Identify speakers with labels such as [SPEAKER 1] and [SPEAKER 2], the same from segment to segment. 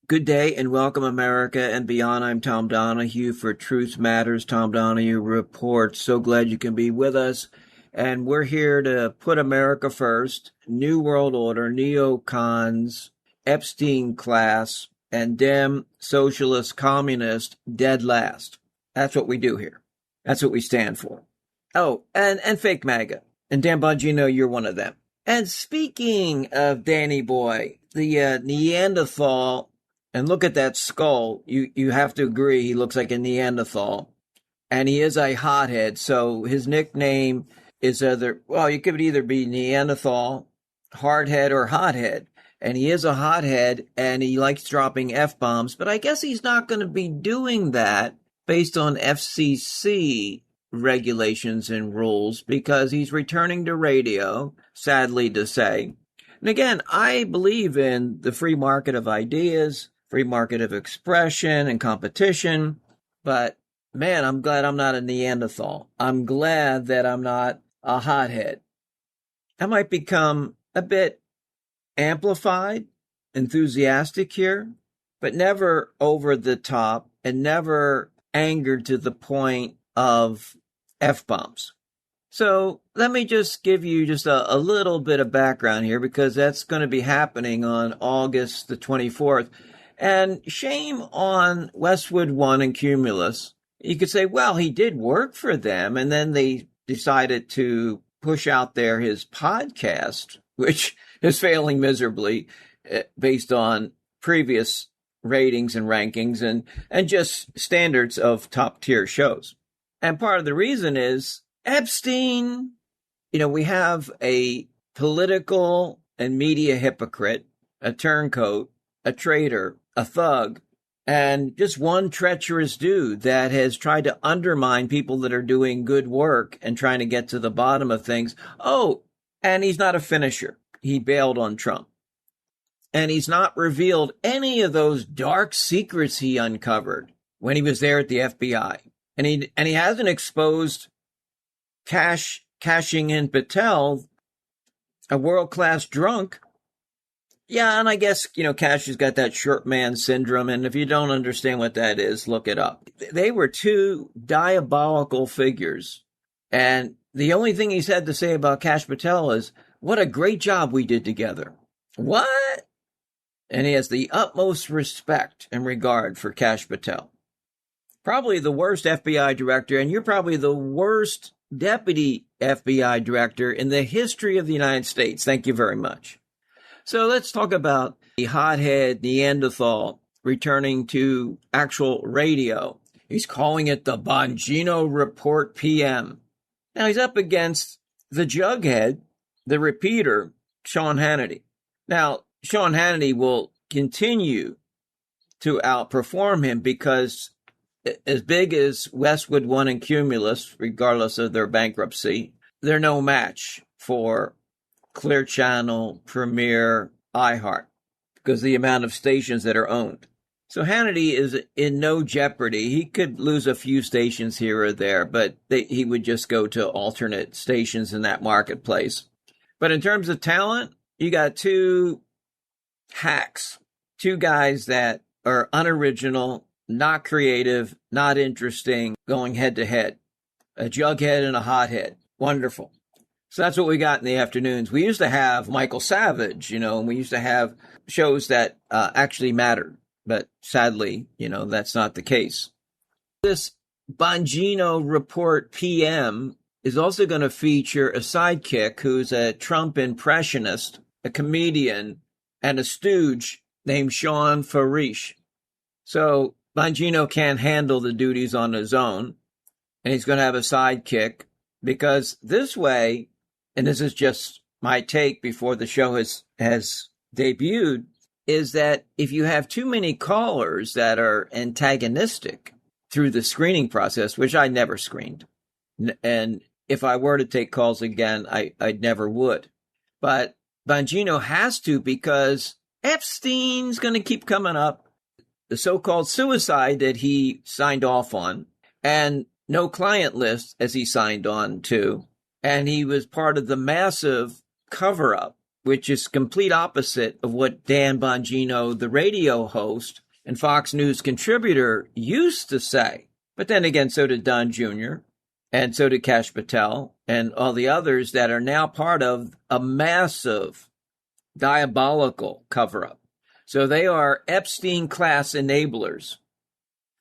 [SPEAKER 1] Good day and welcome, America and beyond. I'm Tom Donahue for Truth Matters. Tom Donahue Reports. So glad you can be with us. And we're here to put America first, New World Order, neocons, Epstein class, and Dem, socialist, communist, dead last. That's what we do here. That's what we stand for. Oh, and fake MAGA. And Dan Bongino, you're one of them. And speaking of Danny Boy, the Neanderthal, and look at that skull. You have to agree he looks like a Neanderthal. And he is a hothead. So his nickname is you could either be Neanderthal, hardhead, or hothead. And he is a hothead, and he likes dropping F-bombs. But I guess he's not going to be doing that based on FCC regulations and rules because he's returning to radio, sadly to say. And again, I believe in the free market of ideas, free market of expression and competition. But man, I'm glad I'm not a Neanderthal. I'm glad that I'm not a hothead. I might become a bit amplified, enthusiastic here, but never over the top and never angered to the point of F-bombs. So let me just give you just a little bit of background here because that's going to be happening on August the 24th. And shame on Westwood One and Cumulus. You could say, well, he did work for them. And then they decided to push out there his podcast, which is failing miserably based on previous ratings and rankings and just standards of top tier shows. And part of the reason is Epstein. We have a political and media hypocrite, a turncoat, a traitor, a thug, and just one treacherous dude that has tried to undermine people that are doing good work and trying to get to the bottom of things. Oh, and he's not a finisher. He bailed on Trump. And he's not revealed any of those dark secrets he uncovered when he was there at the FBI. And he hasn't exposed cashing in Patel, a world-class drunk. Yeah, and I guess, Cash has got that short man syndrome, and if you don't understand what that is, look it up. They were two diabolical figures, and the only thing he's had to say about Cash Patel is, what a great job we did together. What? And he has the utmost respect and regard for Cash Patel. Probably the worst FBI director, and you're probably the worst deputy FBI director in the history of the United States. Thank you very much. So let's talk about the hothead Neanderthal returning to actual radio. He's calling it the Bongino Report PM. Now he's up against the jughead, the repeater, Sean Hannity. Now, Sean Hannity will continue to outperform him because as big as Westwood One and Cumulus, regardless of their bankruptcy, they're no match for Clear Channel, Premier, iHeart, because the amount of stations that are owned. So Hannity is in no jeopardy. He could lose a few stations here or there, but he would just go to alternate stations in that marketplace. But in terms of talent, you got two hacks, two guys that are unoriginal, not creative, not interesting, going head to head. A jughead and a hothead. Wonderful. So that's what we got in the afternoons. We used to have Michael Savage, and we used to have shows that actually mattered. But sadly, that's not the case. This Bongino Report PM is also going to feature a sidekick who's a Trump impressionist, a comedian, and a stooge named Sean Farish. So Bongino can't handle the duties on his own, and he's going to have a sidekick because this way, and this is just my take before the show has debuted, is that if you have too many callers that are antagonistic through the screening process, which I never screened, and if I were to take calls again, I never would. But Bongino has to because Epstein's going to keep coming up. The so-called suicide that he signed off on, and no client list as he signed on to. And he was part of the massive cover-up which is complete opposite of what Dan Bongino, the radio host and Fox News contributor, used to say. But then again, so did Don Jr., and so did Kash Patel, and all the others that are now part of a massive diabolical cover-up. So they are Epstein-class enablers.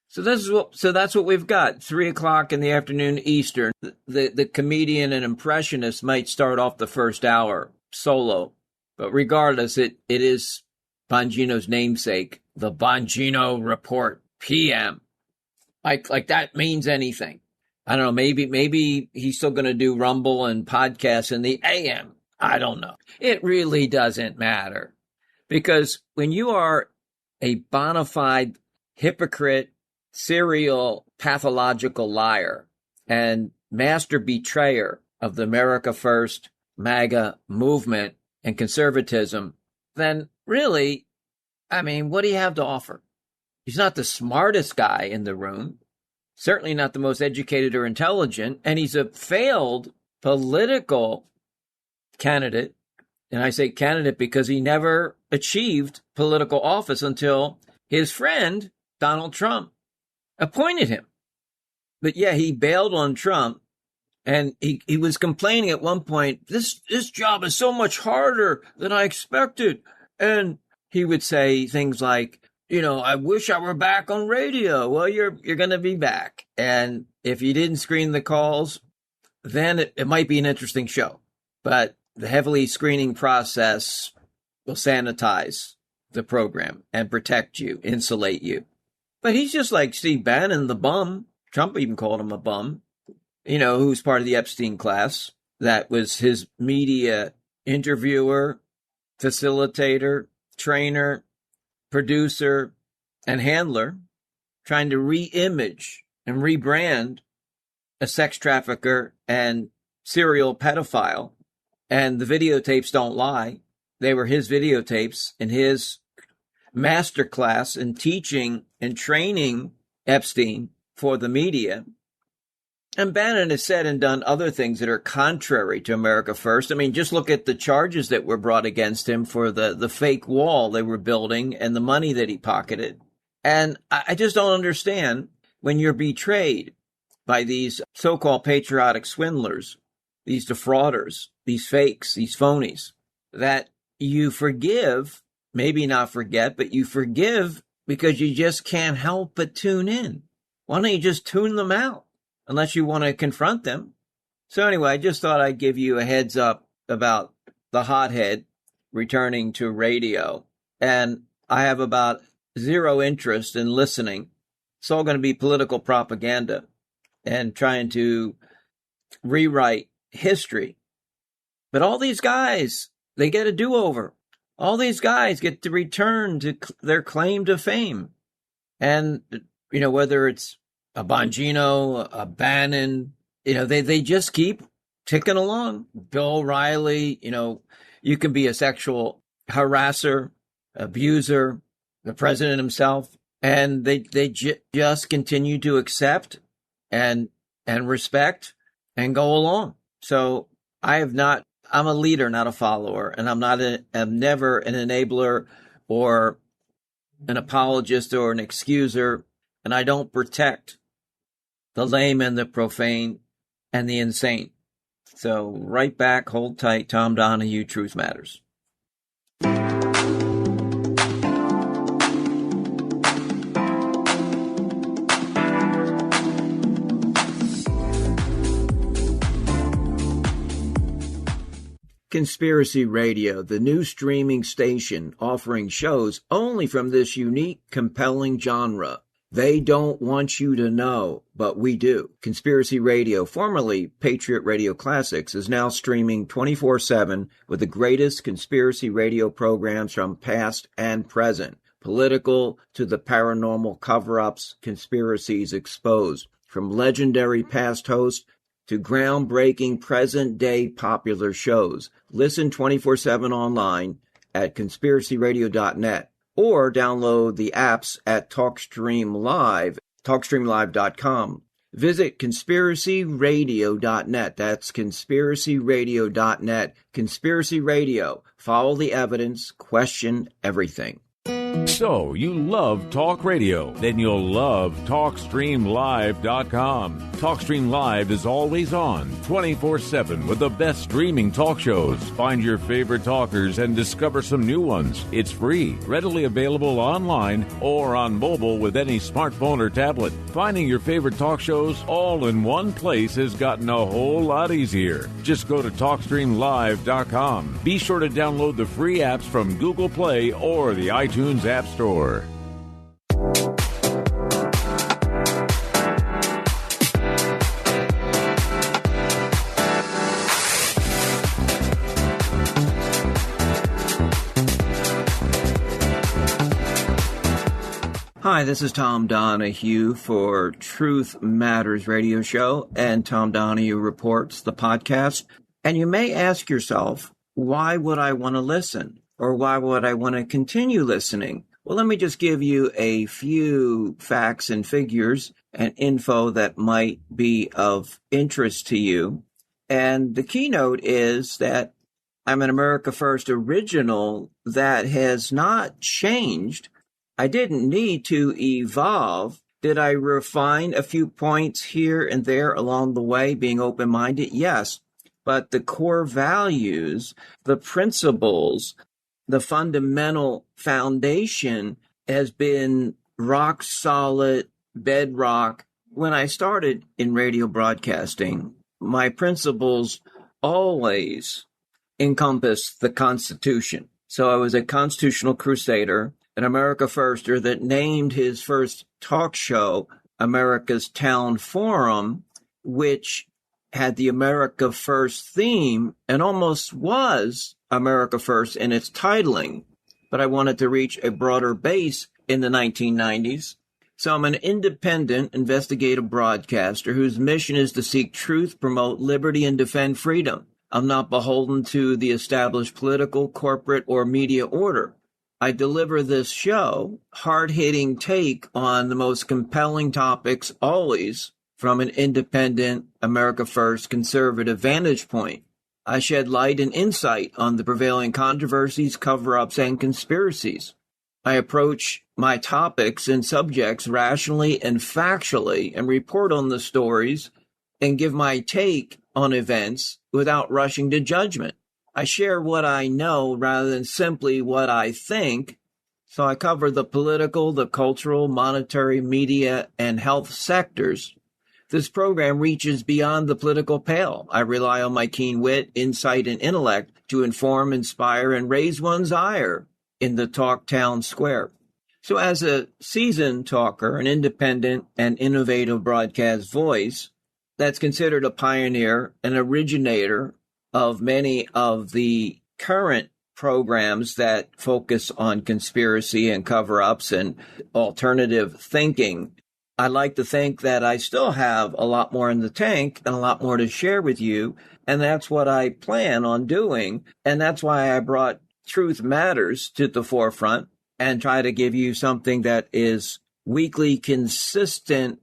[SPEAKER 1] So that's what we've got. 3:00 in the afternoon Eastern. The comedian and impressionist might start off the first hour solo, but regardless, it is Bongino's namesake, the Bongino Report PM. Like that means anything. I don't know. Maybe he's still going to do Rumble and podcasts in the AM. I don't know. It really doesn't matter, because when you are a bona fide hypocrite, serial pathological liar, and master betrayer of the America First, MAGA movement and conservatism, then really, I mean, what do you have to offer? He's not the smartest guy in the room, certainly not the most educated or intelligent, and he's a failed political candidate. And I say candidate because he never achieved political office until his friend, Donald Trump, appointed him. But yeah, he bailed on Trump, and he was complaining at one point, this job is so much harder than I expected. And he would say things like, I wish I were back on radio. Well, you're going to be back. And if you didn't screen the calls, then it might be an interesting show. But the heavily screening process will sanitize the program and protect you, insulate you. But he's just like Steve Bannon, the bum. Trump even called him a bum, who's part of the Epstein class. That was his media interviewer, facilitator, trainer, producer, and handler, trying to re-image and rebrand a sex trafficker and serial pedophile. And the videotapes don't lie. They were his videotapes in his masterclass in teaching and training Epstein for the media. And Bannon has said and done other things that are contrary to America First. I mean, just look at the charges that were brought against him for the fake wall they were building and the money that he pocketed. And I just don't understand, when you're betrayed by these so-called patriotic swindlers, these defrauders, these fakes, these phonies, that you forgive, maybe not forget, but you forgive because you just can't help but tune in. Why don't you just tune them out, unless you want to confront them? So anyway, I just thought I'd give you a heads up about the hothead returning to radio. And I have about zero interest in listening. It's all going to be political propaganda and trying to rewrite history. But all these guys, they get a do-over. All these guys get to return to their claim to fame. And, whether it's a Bongino, a Bannon, they just keep ticking along. Bill O'Reilly, you can be a sexual harasser, abuser, the president himself, and they just continue to accept and respect and go along. So I'm a leader, not a follower, and I'm never an enabler or an apologist or an excuser, and I don't protect the lame and the profane and the insane. So right back, hold tight, Tom Donahue, Truth Matters. Conspiracy Radio, the new streaming station offering shows only from this unique, compelling genre. They don't want you to know, but we do. Conspiracy Radio, formerly Patriot Radio Classics, is now streaming 24/7 with the greatest conspiracy radio programs from past and present. Political to the paranormal cover-ups, conspiracies exposed. From legendary past hosts to groundbreaking present-day popular shows. Listen 24/7 online at conspiracyradio.net or download the apps at TalkStream Live, talkstreamlive.com. Visit conspiracyradio.net. That's conspiracyradio.net. Conspiracy Radio. Follow the evidence. Question everything.
[SPEAKER 2] So, you love talk radio? Then you'll love TalkStreamLive.com. TalkStream Live is always on, 24/7, with the best streaming talk shows. Find your favorite talkers and discover some new ones. It's free, readily available online or on mobile with any smartphone or tablet. Finding your favorite talk shows all in one place has gotten a whole lot easier. Just go to TalkStreamLive.com. Be sure to download the free apps from Google Play or the iTunes App Store.
[SPEAKER 1] Hi, this is Tom Donahue for Truth Matters Radio Show and Tom Donahue Reports, the podcast. And you may ask yourself, why would I want to listen? Or why would I want to continue listening? Well, let me just give you a few facts and figures and info that might be of interest to you. And the keynote is that I'm an America First original that has not changed. I didn't need to evolve. Did I refine a few points here and there along the way, being open-minded? Yes. But the core values, the principles, the fundamental foundation has been rock solid, bedrock. When I started in radio broadcasting, my principles always encompassed the Constitution. So I was a constitutional crusader, an America Firster that named his first talk show America's Town Forum, which had the America First theme and almost was America First in its titling. But I wanted to reach a broader base in the 1990s. So I'm an independent investigative broadcaster whose mission is to seek truth, promote liberty, and defend freedom. I'm not beholden to the established political, corporate, or media order. I deliver this show, hard-hitting take on the most compelling topics, always from an independent, America First conservative vantage point. I shed light and insight on the prevailing controversies, cover-ups, and conspiracies. I approach my topics and subjects rationally and factually and report on the stories and give my take on events without rushing to judgment. I share what I know rather than simply what I think. So I cover the political, the cultural, monetary, media, and health sectors. This program reaches beyond the political pale. I rely on my keen wit, insight, and intellect to inform, inspire, and raise one's ire in the talk town square. So as a seasoned talker, an independent and innovative broadcast voice that's considered a pioneer, an originator of many of the current programs that focus on conspiracy and cover-ups and alternative thinking, I like to think that I still have a lot more in the tank and a lot more to share with you. And that's what I plan on doing. And that's why I brought Truth Matters to the forefront and try to give you something that is weekly, consistent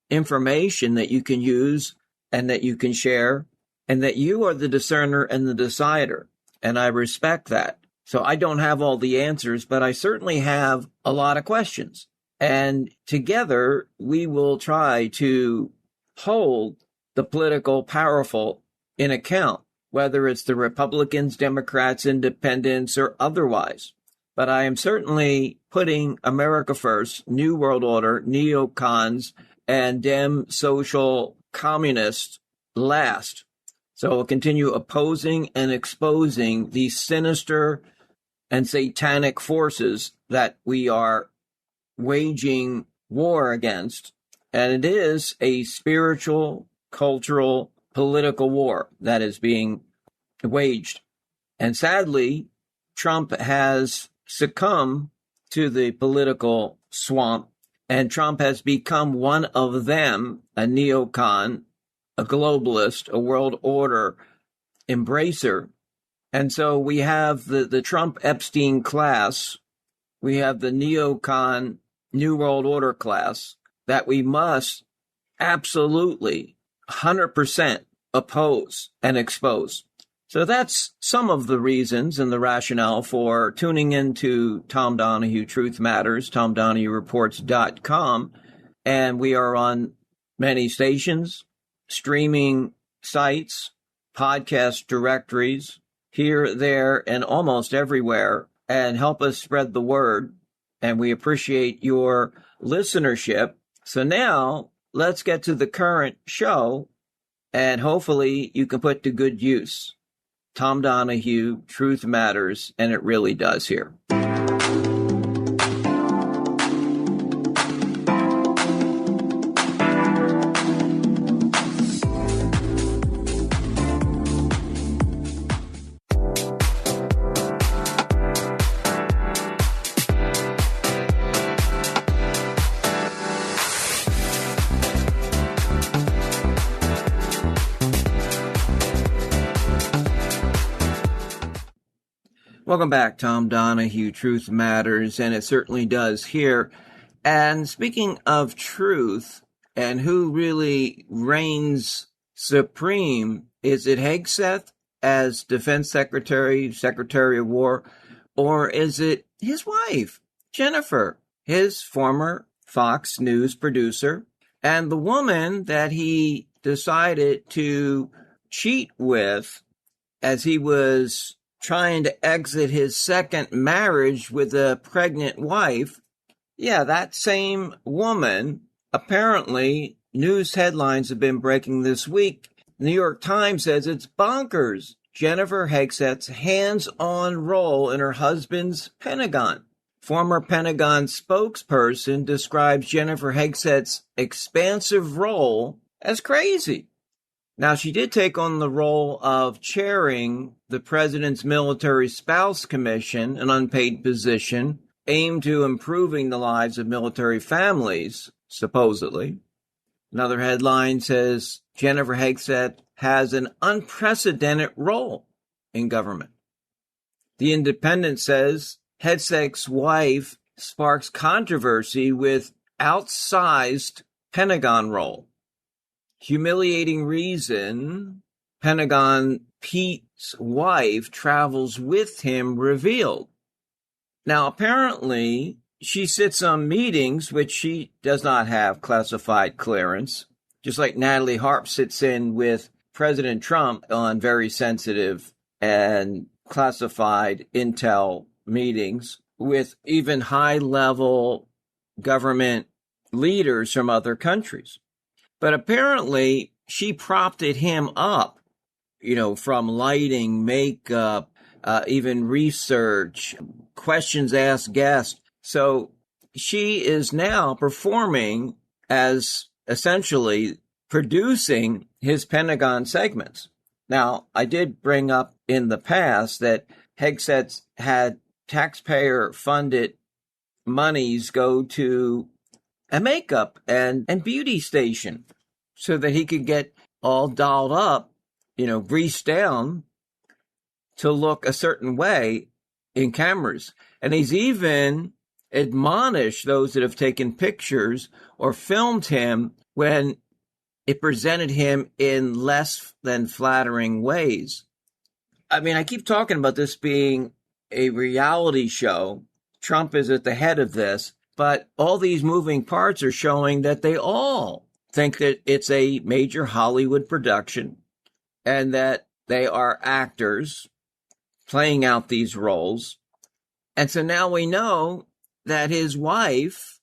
[SPEAKER 1] information that you can use and that you can share, and that you are the discerner and the decider. And I respect that. So I don't have all the answers, but I certainly have a lot of questions. And together we will try to hold the political powerful in account, whether it's the Republicans, Democrats, independents, or otherwise. But I am certainly putting America First, New World Order, neocons, and Dem social communists last. So we'll continue opposing and exposing these sinister and satanic forces that we are waging war against. And it is a spiritual, cultural, political war that is being waged. And sadly, Trump has succumbed to the political swamp, and Trump has become one of them, a neocon, a globalist, a world order embracer. And so we have the Trump Epstein class, we have the neocon New World Order class that we must absolutely 100% oppose and expose. So that's some of the reasons and the rationale for tuning into Tom Donahue Truth Matters, TomDonahueReports.com. And we are on many stations, streaming sites, podcast directories, here, there, and almost everywhere, and help us spread the word. And we appreciate your listenership. So now let's get to the current show, and hopefully you can put to good use Tom Donahue, Truth Matters, and it really does here. Welcome back, Tom Donahue, Truth Matters, and it certainly does here. And speaking of truth and who really reigns supreme, is it Hegseth as Defense Secretary, Secretary of War, or is it his wife, Jennifer, his former Fox News producer, and the woman that he decided to cheat with as he was trying to exit his second marriage with a pregnant wife? Yeah, that same woman. Apparently, news headlines have been breaking this week. The New York Times says it's bonkers. Jennifer Hegseth's hands-on role in her husband's Pentagon. Former Pentagon spokesperson describes Jennifer Hegseth's expansive role as crazy. Now, she did take on the role of chairing the President's Military Spouse Commission, an unpaid position aimed to improving the lives of military families, supposedly. Another headline says Jennifer Hegseth has an unprecedented role in government. The Independent says Hegseth's wife sparks controversy with outsized Pentagon role. Humiliating reason, Pentagon Pete's wife travels with him revealed. Now, apparently, she sits on meetings which she does not have classified clearance, just like Natalie Harp sits in with President Trump on very sensitive and classified intel meetings with even high-level government leaders from other countries. But apparently, she propped him up, from lighting, makeup, even research, questions asked guests. So she is now performing as essentially producing his Pentagon segments. Now, I did bring up in the past that Hegseth had taxpayer-funded monies go to a makeup and beauty station so that he could get all dolled up, greased down to look a certain way in cameras. And he's even admonished those that have taken pictures or filmed him when it presented him in less than flattering ways. I mean, I keep talking about this being a reality show. Trump is at the head of this. But all these moving parts are showing that they all think that it's a major Hollywood production and that they are actors playing out these roles. And so now we know that his wife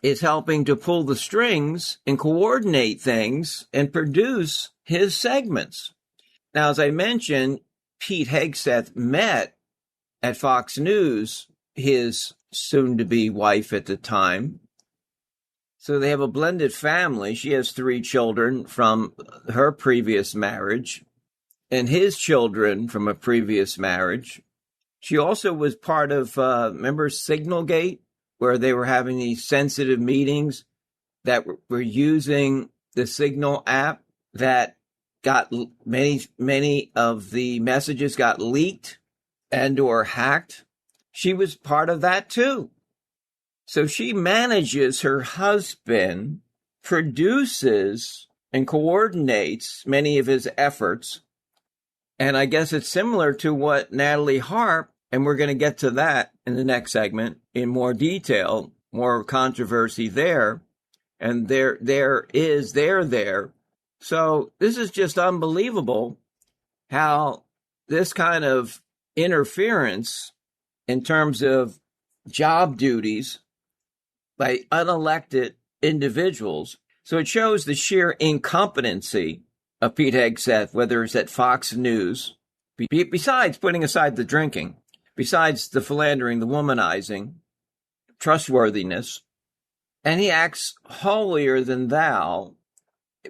[SPEAKER 1] is helping to pull the strings and coordinate things and produce his segments. Now, as I mentioned, Pete Hegseth met at Fox News his soon-to-be wife at the time. So they have a blended family. She has 3 children from her previous marriage and his children from a previous marriage. She also was part of, remember Signalgate, where they were having these sensitive meetings that were using the Signal app that got many of the messages got leaked and or hacked. She was part of that too. So she manages her husband produces and coordinates many of his efforts. And I guess it's similar to what Natalie Harp, and we're going to get to that in the next segment in more detail, more controversy there. And there. So this is just unbelievable how this kind of interference in terms of job duties by unelected individuals. So it shows the sheer incompetency of Pete Hegseth, whether it's at Fox News, besides putting aside the drinking, besides the philandering, the womanizing, trustworthiness. And he acts holier than thou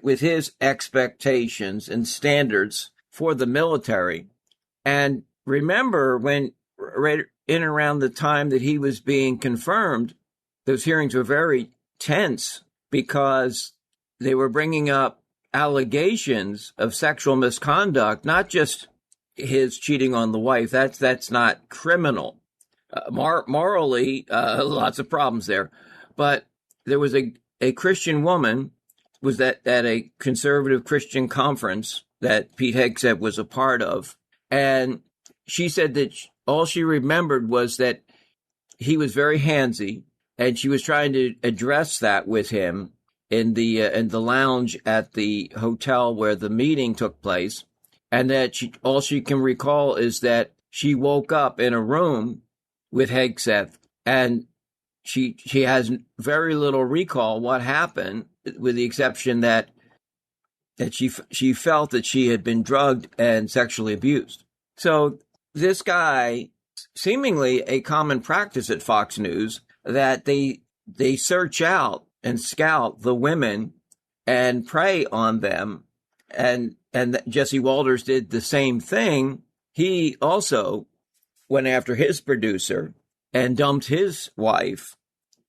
[SPEAKER 1] with his expectations and standards for the military. And remember, when right in around the time that he was being confirmed, those hearings were very tense because they were bringing up allegations of sexual misconduct, not just his cheating on the wife. That's not criminal. Morally, lots of problems there. But there was a Christian woman was at a conservative Christian conference that Pete Hegseth was a part of. And she said that all she remembered was that he was very handsy, and she was trying to address that with him in the lounge at the hotel where the meeting took place. And that all she can recall is that she woke up in a room with Hegseth, and she has very little recall what happened, with the exception that she felt that she had been drugged and sexually abused. So this guy, seemingly a common practice at Fox News, that they search out and scout the women and prey on them, and Jesse Walters did the same thing. He also went after his producer and dumped his wife.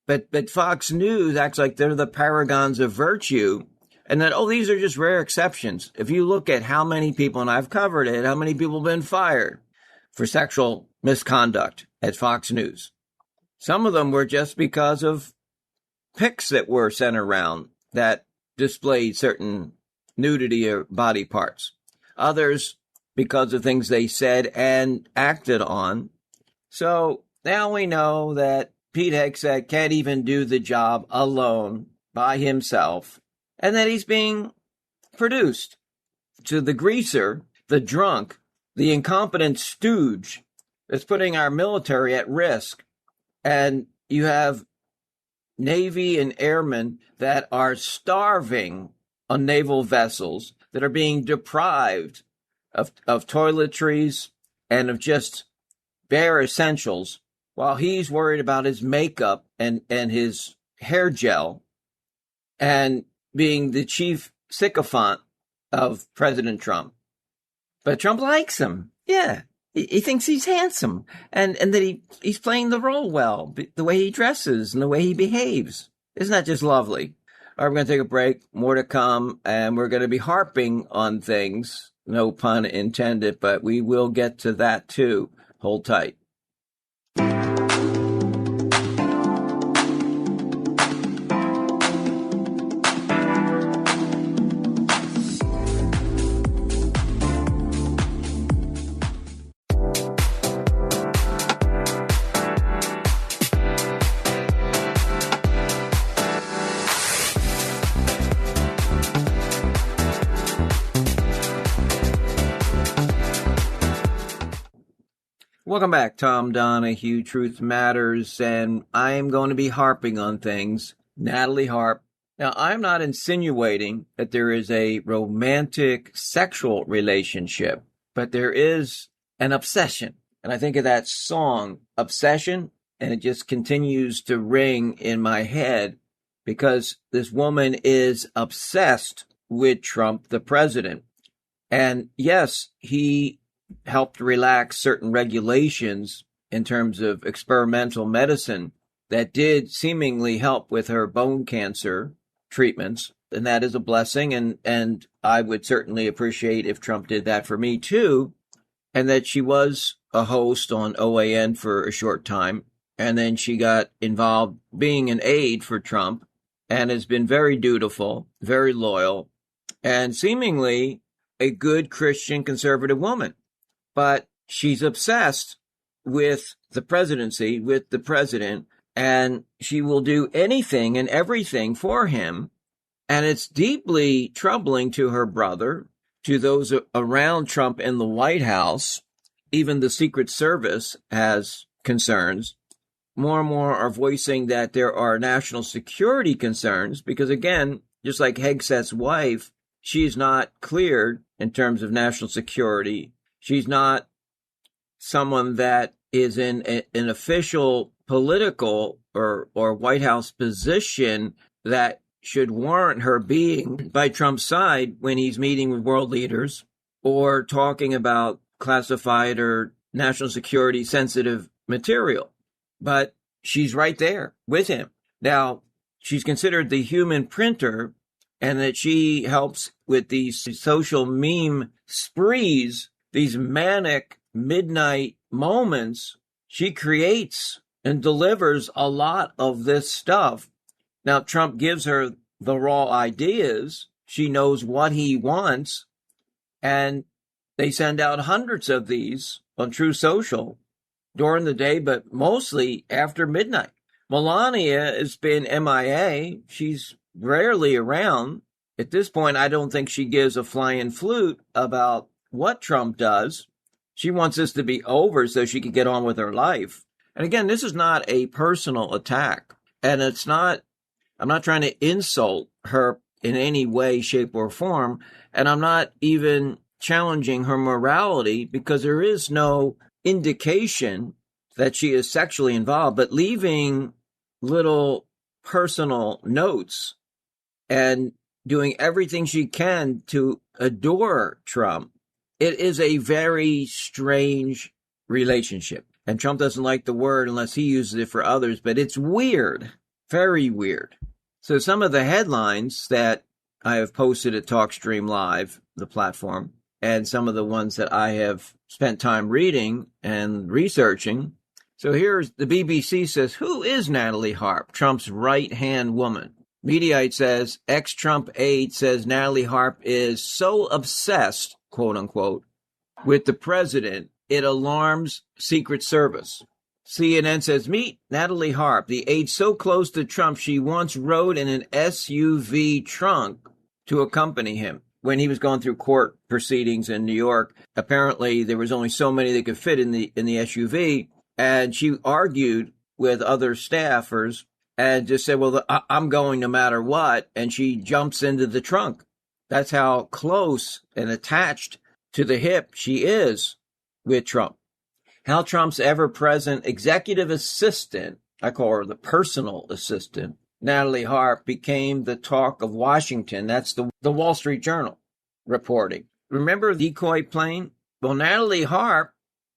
[SPEAKER 1] But Fox News acts like they're the paragons of virtue, and that, these are just rare exceptions. If you look at how many people, and I've covered it, how many people have been fired for sexual misconduct at Fox News. Some of them were just because of pics that were sent around that displayed certain nudity or body parts. Others because of things they said and acted on. So now we know that Pete Hegseth can't even do the job alone by himself, and that he's being produced to the greaser, the drunk, the incompetent stooge that's putting our military at risk. And you have Navy and airmen that are starving on naval vessels, that are being deprived of toiletries and of just bare essentials, while he's worried about his makeup and his hair gel, and being the chief sycophant of President Trump. But Trump likes him. Yeah. He thinks he's handsome, and that he's playing the role well, the way he dresses and the way he behaves. Isn't that just lovely? All right, we're going to take a break. More to come, and we're going to be harping on things, no pun intended, but we will get to that too. Hold tight. Welcome back. Tom Donahue, Truth Matters, and I am going to be harping on things. Natalie Harp. Now, I'm not insinuating that there is a romantic sexual relationship, but there is an obsession. And I think of that song, Obsession, and it just continues to ring in my head because this woman is obsessed with Trump, the president. And yes, he helped relax certain regulations in terms of experimental medicine that did seemingly help with her bone cancer treatments. And that is a blessing. And I would certainly appreciate if Trump did that for me too. And that she was a host on OAN for a short time. And then she got involved being an aide for Trump and has been very dutiful, very loyal, and seemingly a good Christian conservative woman. But she's obsessed with the presidency, with the president, and she will do anything and everything for him. And it's deeply troubling to her brother, to those around Trump in the White House. Even the Secret Service has concerns. More and more are voicing that there are national security concerns because, again, just like Hegseth's wife, she's not cleared in terms of national security. She's not someone that is in an official political or White House position that should warrant her being by Trump's side when he's meeting with world leaders or talking about classified or national security sensitive material. But she's right there with him. Now, she's considered the human printer, and that she helps with these social meme sprees, these manic midnight moments. She creates and delivers a lot of this stuff. Now, Trump gives her the raw ideas. She knows what he wants, and they send out hundreds of these on True Social during the day, but mostly after midnight. Melania has been MIA. She's rarely around. At this point, I don't think she gives a flying flute about what Trump does. She wants this to be over so she can get on with her life. And again, this is not a personal attack. And I'm not trying to insult her in any way, shape, or form. And I'm not even challenging her morality because there is no indication that she is sexually involved, but leaving little personal notes and doing everything she can to adore Trump. It is a very strange relationship. And Trump doesn't like the word unless he uses it for others, but it's weird, very weird. So some of the headlines that I have posted at TalkStream Live, the platform, and some of the ones that I have spent time reading and researching. So here's the BBC says, who is Natalie Harp, Trump's right-hand woman? Mediaite says, ex-Trump aide says Natalie Harp is so obsessed, quote unquote, with the president, it alarms Secret Service. CNN says, meet Natalie Harp, the aide so close to Trump she once rode in an SUV trunk to accompany him. When he was going through court proceedings in New York, apparently there was only so many that could fit in the SUV. And she argued with other staffers and just said, well, I'm going no matter what. And she jumps into the trunk. That's how close and attached to the hip she is with Trump. How Trump's ever-present executive assistant, I call her the personal assistant, Natalie Harp, became the talk of Washington. That's the Wall Street Journal reporting. Remember the decoy plane? Well, Natalie Harp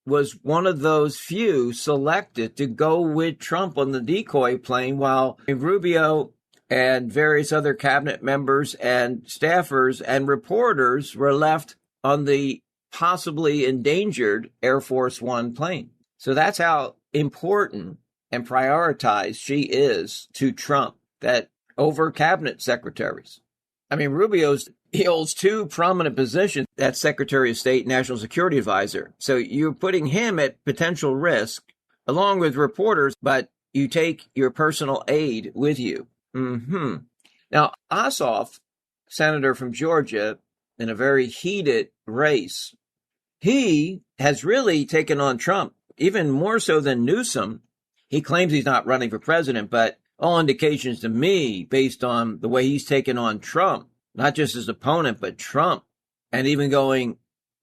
[SPEAKER 1] was one of those few selected to go with Trump on the decoy plane while Rubio and various other cabinet members and staffers and reporters were left on the possibly endangered Air Force One plane. So that's how important and prioritized she is to Trump, that over cabinet secretaries. I mean, he holds two prominent positions as Secretary of State, National Security Advisor. So you're putting him at potential risk along with reporters, but you take your personal aide with you. Now, Ossoff, senator from Georgia, in a very heated race, he has really taken on Trump, even more so than Newsom. He claims he's not running for president, but all indications to me, based on the way he's taken on Trump, not just his opponent, but Trump, and even going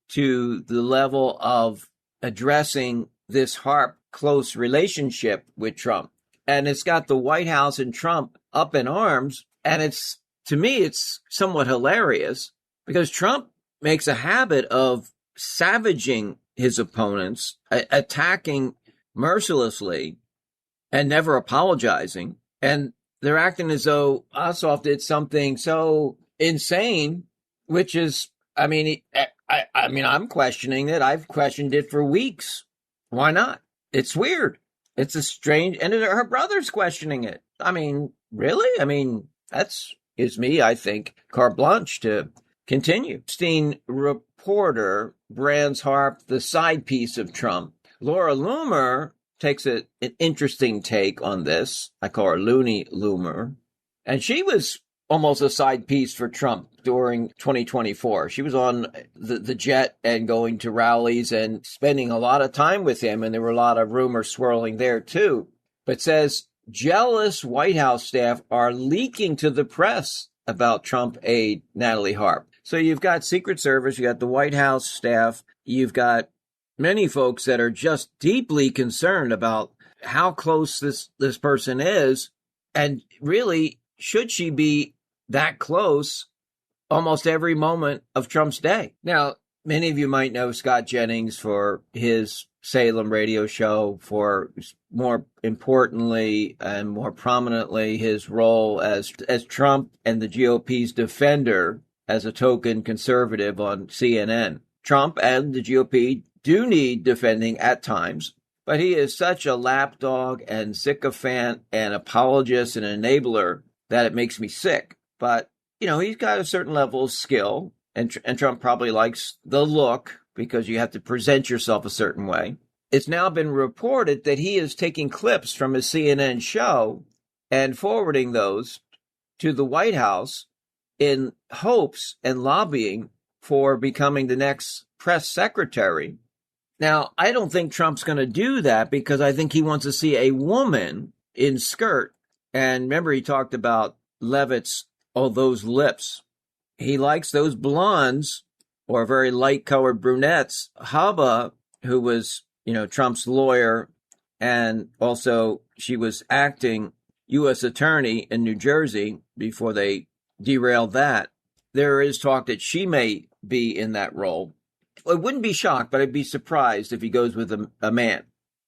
[SPEAKER 1] to the level of addressing this Harp close relationship with Trump. And it's got the White House and Trump up in arms. And to me, it's somewhat hilarious because Trump makes a habit of savaging his opponents, attacking mercilessly and never apologizing. And they're acting as though Ossoff did something so insane, which is, I'm questioning it. I've questioned it for weeks. Why not? It's weird. It's a strange, and her brother's questioning it. I mean, really? I mean, That's gives me, I think, carte blanche to continue. Epstein reporter brands Harp the side piece of Trump. Laura Loomer takes an interesting take on this. I call her Looney Loomer. And she was almost a side piece for Trump during 2024. She was on the jet and going to rallies and spending a lot of time with him. And there were a lot of rumors swirling there, too. But says jealous White House staff are leaking to the press about Trump aide Natalie Harp. So you've got Secret Service, you got the White House staff, you've got many folks that are just deeply concerned about how close this person is. And really, should she be that close almost every moment of Trump's day? Now, many of you might know Scott Jennings for his Salem radio show, for more importantly and more prominently his role as Trump and the GOP's defender as a token conservative on CNN. Trump and the GOP do need defending at times, but he is such a lapdog and sycophant and apologist and enabler that it makes me sick. But, he's got a certain level of skill, and Trump probably likes the look because you have to present yourself a certain way. It's now been reported that he is taking clips from his CNN show and forwarding those to the White House in hopes and lobbying for becoming the next press secretary. Now, I don't think Trump's going to do that because I think he wants to see a woman in skirt. And remember, he talked about Levitt's, those lips. He likes those blondes or very light-colored brunettes. Haba, who was, Trump's lawyer, and also she was acting U.S. attorney in New Jersey before they derailed that. There is talk that she may be in that role. I wouldn't be shocked, but I'd be surprised if he goes with a man,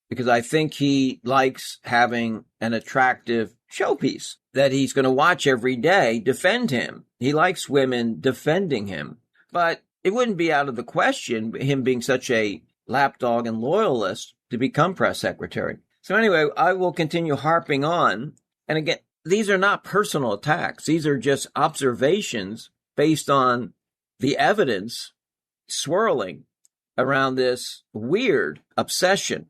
[SPEAKER 1] because I think he likes having an attractive showpiece that he's going to watch every day defend him. He likes women defending him, but it wouldn't be out of the question, him being such a lapdog and loyalist, to become press secretary. So anyway, I will continue harping on. And again, these are not personal attacks. These are just observations based on the evidence swirling around this weird obsession.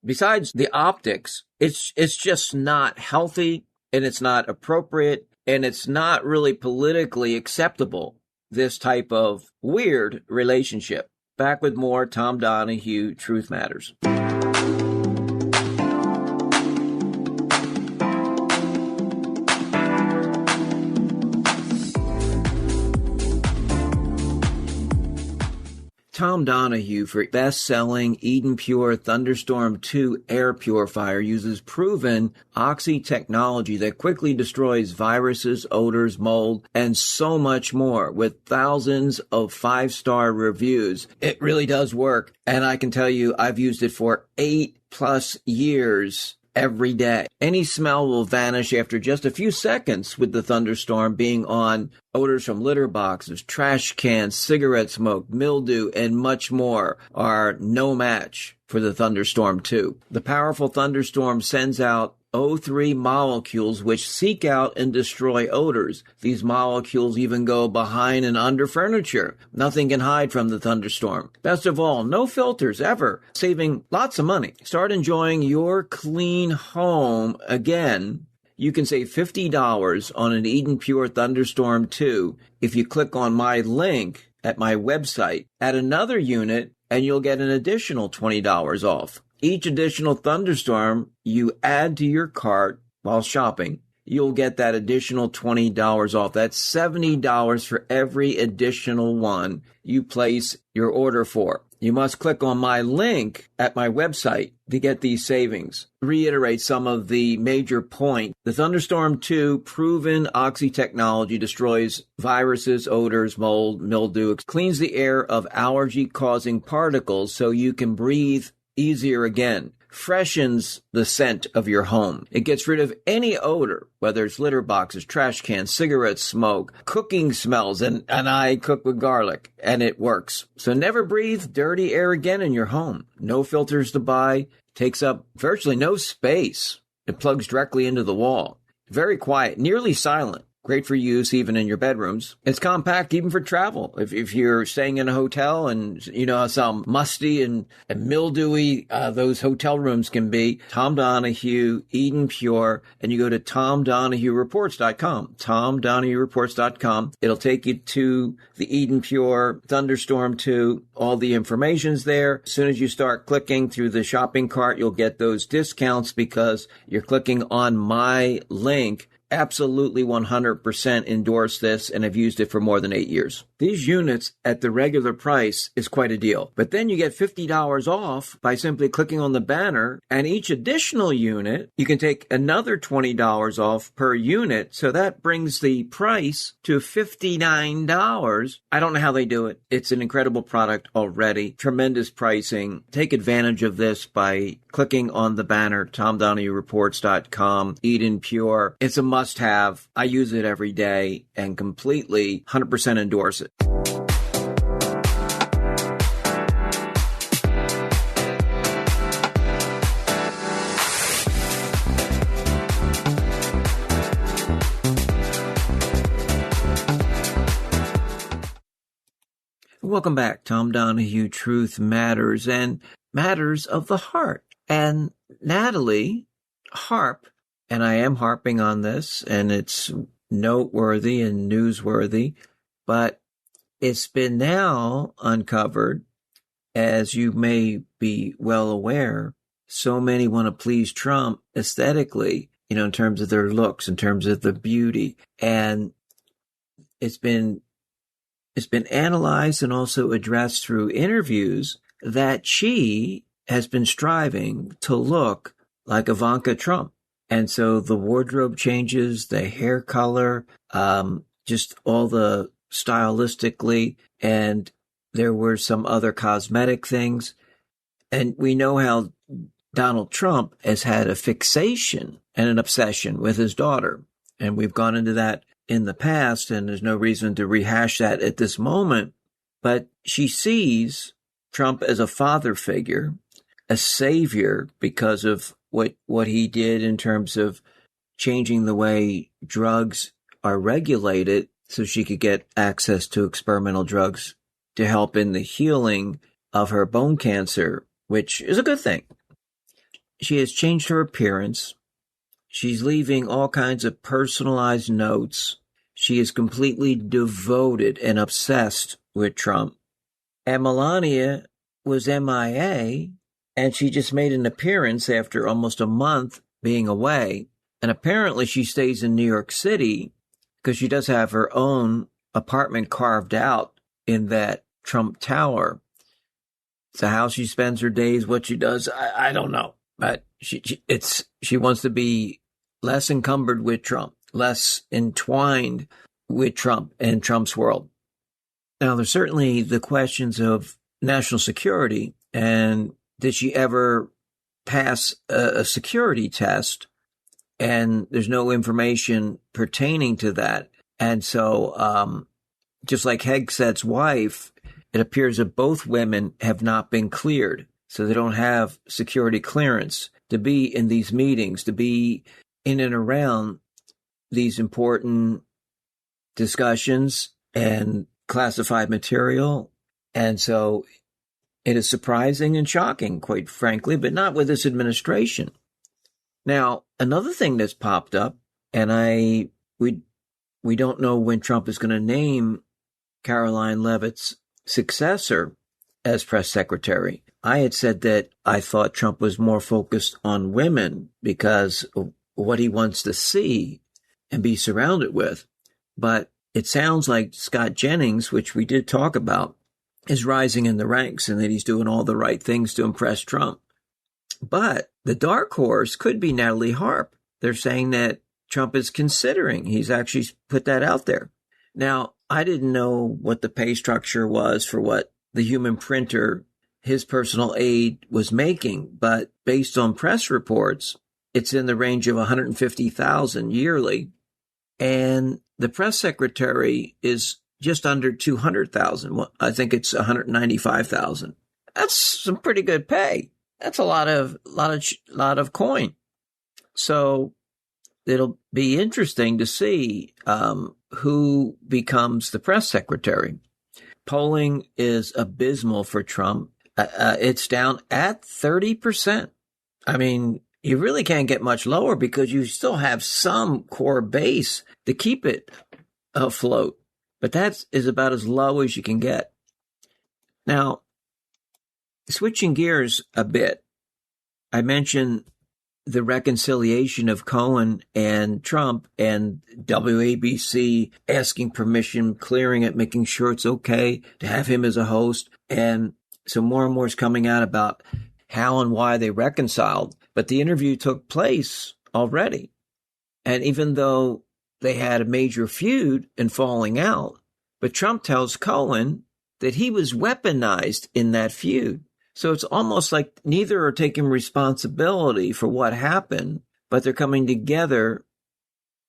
[SPEAKER 1] Besides the optics, it's just not healthy, and it's not appropriate, and it's not really politically acceptable, this type of weird relationship. Back with more Tom Donahue, Truth Matters. Tom Donahue for best-selling Eden Pure Thunderstorm 2 air purifier uses proven oxy technology that quickly destroys viruses, odors, mold, and so much more with thousands of 5-star reviews. It really does work, and I can tell you I've used it for 8+ years. Every day. Any smell will vanish after just a few seconds with the thunderstorm being on. Odors from litter boxes, trash cans, cigarette smoke, mildew, and much more are no match for the Thunderstorm 2. The powerful thunderstorm sends out O3 molecules which seek out and destroy odors. These molecules even go behind and under furniture. Nothing can hide from the thunderstorm. Best of all, no filters ever, saving lots of money. Start enjoying your clean home again. You can save $50 on an Eden Pure Thunderstorm 2 if you click on my link at my website. Add another unit and you'll get an additional $20 off. Each additional thunderstorm you add to your cart while shopping, you'll get that additional $20 off. That's $70 for every additional one you place your order for. You must click on my link at my website to get these savings. Reiterate some of the major points. The Thunderstorm 2 proven oxy technology destroys viruses, odors, mold, mildew, cleans the air of allergy-causing particles so you can breathe easier again, freshens the scent of your home. It gets rid of any odor, whether it's litter boxes, trash cans, cigarette smoke, cooking smells, and I cook with garlic, and it works. So never breathe dirty air again in your home. No filters to buy, takes up virtually no space. It plugs directly into the wall. Very quiet, nearly silent. Great for use even in your bedrooms. It's compact even for travel. If you're staying in a hotel and you know how musty and mildewy those hotel rooms can be, Tom Donahue, Eden Pure, and you go to TomDonahueReports.com, TomDonahueReports.com. It'll take you to the Eden Pure Thunderstorm 2. All the information's there. As soon as you start clicking through the shopping cart, you'll get those discounts because you're clicking on my link. Absolutely 100% endorse this and have used it for more than 8 years. These units at the regular price is quite a deal. But then you get $50 off by simply clicking on the banner, and each additional unit, you can take another $20 off per unit. So that brings the price to $59. I don't know how they do it. It's an incredible product already. Tremendous pricing. Take advantage of this by clicking on the banner, TomDonahueReports.com, Eden Pure. It's a must-have. I use it every day and completely 100% endorse it. Welcome back. Tom Donahue, Truth Matters and Matters of the Heart. And Natalie Harp, and I am harping on this, and it's noteworthy and newsworthy, but it's been now uncovered, as you may be well aware, so many want to please Trump aesthetically, in terms of their looks, in terms of the beauty. And it's been analyzed and also addressed through interviews that she has been striving to look like Ivanka Trump. And so the wardrobe changes, the hair color, just all the stylistically, and there were some other cosmetic things. And we know how Donald Trump has had a fixation and an obsession with his daughter. And we've gone into that in the past, and there's no reason to rehash that at this moment. But she sees Trump as a father figure, a savior because of what he did in terms of changing the way drugs are regulated so she could get access to experimental drugs to help in the healing of her bone cancer, which is a good thing. She has changed her appearance. She's leaving all kinds of personalized notes. She is completely devoted and obsessed with Trump. And Melania was MIA, and she just made an appearance after almost a month being away. And apparently she stays in New York City because she does have her own apartment carved out in that Trump Tower. So how she spends her days, what she does, I don't know. But she wants to be less encumbered with Trump, less entwined with Trump and Trump's world. Now, there's certainly the questions of national security, and did she ever pass a security test? And there's no information pertaining to that. And so just like Hegseth's wife, it appears that both women have not been cleared. So they don't have security clearance to be in these meetings, to be in and around these important discussions and classified material. And so it is surprising and shocking, quite frankly, but not with this administration. Now, another thing that's popped up, and we don't know when Trump is going to name Caroline Leavitt's successor as press secretary. I had said that I thought Trump was more focused on women because of what he wants to see and be surrounded with. But it sounds like Scott Jennings, which we did talk about, is rising in the ranks and that he's doing all the right things to impress Trump. But the dark horse could be Natalie Harp. They're saying that Trump is considering. He's actually put that out there. Now, I didn't know what the pay structure was for what the human printer, his personal aide, was making. But based on press reports, it's in the range of $150,000 yearly. And the press secretary is just under $200,000. I think it's $195,000. That's some pretty good pay. That's a lot of coin. So it'll be interesting to see who becomes the press secretary. Polling is abysmal for Trump. It's down at 30%. I mean, you really can't get much lower because you still have some core base to keep it afloat. But that is about as low as you can get. Now, switching gears a bit, I mentioned the reconciliation of Cohen and Trump and WABC asking permission, clearing it, making sure it's okay to have him as a host. And so more and more is coming out about how and why they reconciled. But the interview took place already. And even though they had a major feud and falling out, but Trump tells Cohen that he was weaponized in that feud. So it's almost like neither are taking responsibility for what happened, but they're coming together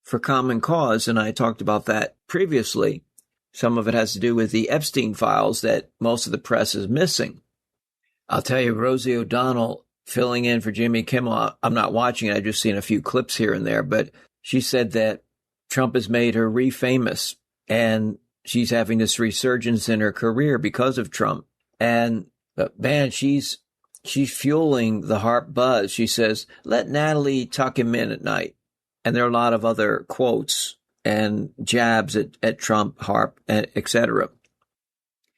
[SPEAKER 1] for common cause. And I talked about that previously. Some of it has to do with the Epstein files that most of the press is missing. I'll tell you, Rosie O'Donnell filling in for Jimmy Kimmel. I'm not watching it. I've just seen a few clips here and there, but she said that Trump has made her re-famous and she's having this resurgence in her career because of Trump. And but man, she's fueling the Harp buzz. She says, let Natalie tuck him in at night. And there are a lot of other quotes and jabs at Trump, Harp, etc.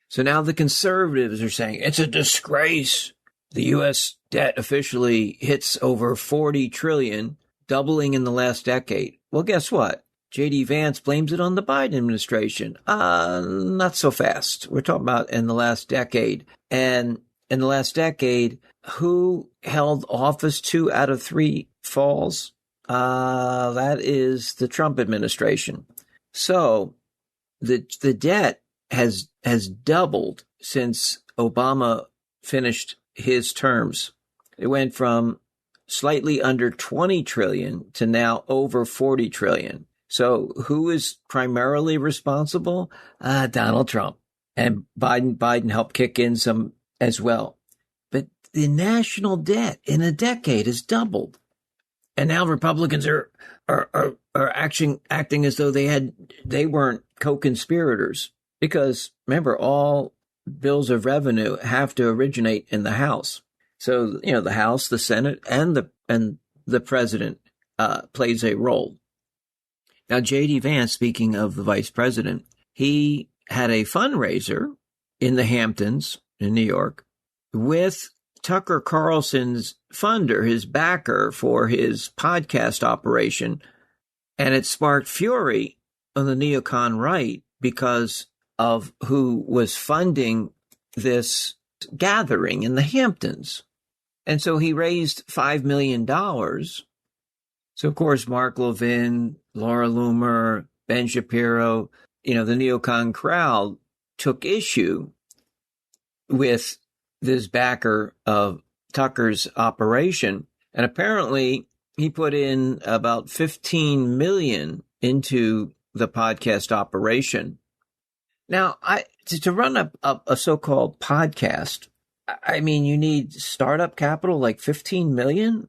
[SPEAKER 1] So now the conservatives are saying it's a disgrace. The U.S. debt officially hits over 40 trillion, doubling in the last decade. Well, guess what? J.D. Vance blames it on the Biden administration. Not so fast. We're talking about in the last decade. And in the last decade, who held office 2 out of 3 falls? That is the Trump administration. So the debt has doubled since Obama finished his terms. It went from slightly under 20 trillion to now over 40 trillion. So who is primarily responsible? Donald Trump. And Biden helped kick in some as well. But the national debt in a decade has doubled. And now Republicans are acting as though they weren't co-conspirators. Because remember, all bills of revenue have to originate in the House. So, the House, the Senate, and the president plays a role. Now, J.D. Vance, speaking of the vice president, he had a fundraiser in the Hamptons in New York with Tucker Carlson's funder, his backer for his podcast operation. And it sparked fury on the neocon right because of who was funding this gathering in the Hamptons. And so he raised $5 million. So, of course, Mark Levin, Laura Loomer, Ben Shapiro, the neocon crowd took issue with this backer of Tucker's operation. And apparently he put in about 15 million into the podcast operation. Now, to run a so-called podcast, I mean, you need startup capital like 15 million.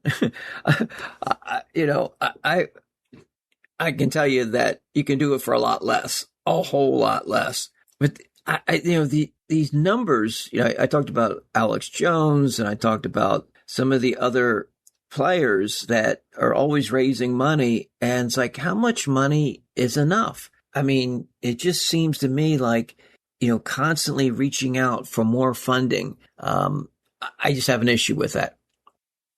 [SPEAKER 1] I can tell you that you can do it for a lot less, a whole lot less. But these numbers, I talked about Alex Jones and I talked about some of the other players that are always raising money. And it's like, how much money is enough? I mean, it just seems to me like, constantly reaching out for more funding. I just have an issue with that.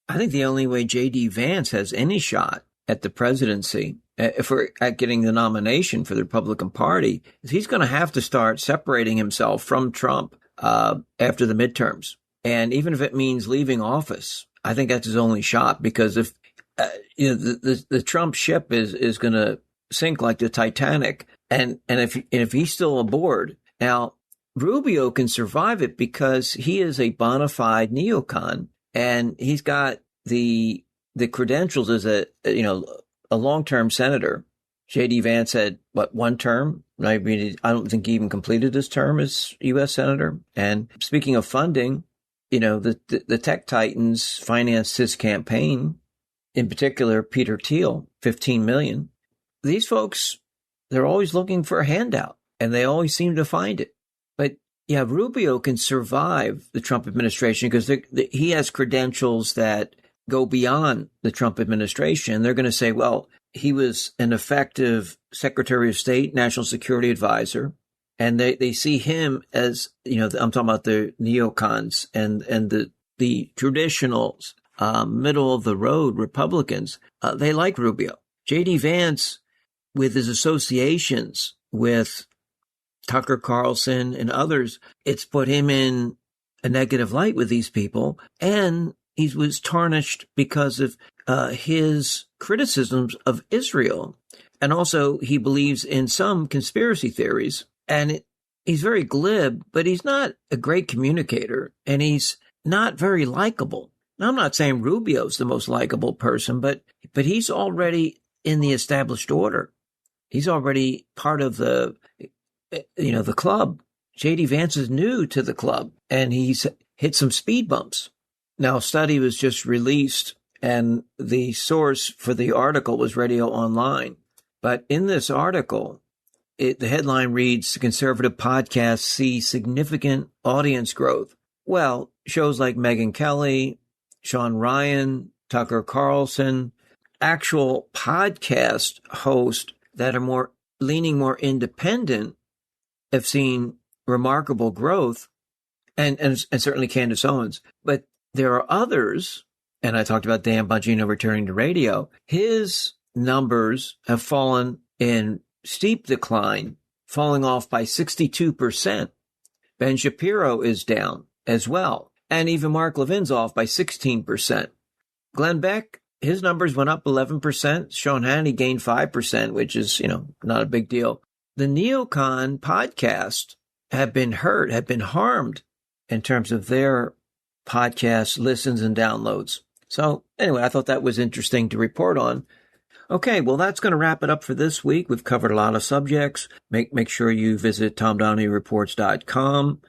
[SPEAKER 1] I think the only way J.D. Vance has any shot at the presidency, if we're at getting the nomination for the Republican Party, is he's going to have to start separating himself from Trump after the midterms. And even if it means leaving office, I think that's his only shot, because if the Trump ship is going to sink like the Titanic, and if he's still aboard. Now, Rubio can survive it because he is a bona fide neocon, and he's got the credentials as a long-term senator. J.D. Vance had, one term? I mean, I don't think he even completed his term as U.S. senator. And speaking of funding, the tech titans financed his campaign. in particular, Peter Thiel, 15 million. These folks, they're always looking for a handout, and they always seem to find it. But yeah, Rubio can survive the Trump administration because he has credentials that go beyond the Trump administration. They're going to say, well, he was an effective Secretary of State, National Security Advisor, and they see him as, I'm talking about the neocons and the traditional middle of the road Republicans. They like Rubio. J.D. Vance, with his associations with Tucker Carlson and others, it's put him in a negative light with these people, and he was tarnished because of his criticisms of Israel. And also, he believes in some conspiracy theories, and he's very glib, but he's not a great communicator, and he's not very likable. Now, I'm not saying Rubio's the most likable person, but he's already in the established order. He's already part of the club. J.D. Vance is new to the club, and he's hit some speed bumps. Now, a study was just released, and the source for the article was Radio Online. But in this article, the headline reads, "Conservative podcasts see significant audience growth." Well, shows like Megyn Kelly, Sean Ryan, Tucker Carlson, actual podcast hosts that are leaning more independent have seen remarkable growth, and certainly Candace Owens. But there are others, and I talked about Dan Bongino returning to radio. His numbers have fallen in steep decline, falling off by 62%. Ben Shapiro is down as well. And even Mark Levin's off by 16%. Glenn Beck, his numbers went up 11%. Sean Hannity gained 5%, which is, not a big deal. The neocon podcasts have been harmed in terms of their podcast listens and downloads. So anyway, I thought that was interesting to report on. Okay, well, that's going to wrap it up for this week. We've covered a lot of subjects. Make sure you visit TomDonahue.com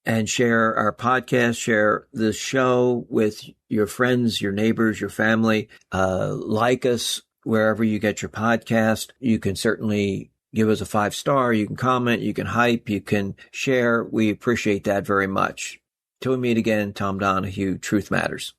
[SPEAKER 1] and share our podcast, share the show with your friends, your neighbors, your family. Like us wherever you get your podcast. You can certainly give us a 5-star. You can comment, you can hype, you can share. We appreciate that very much. Till we meet again, Tom Donahue, Truth Matters.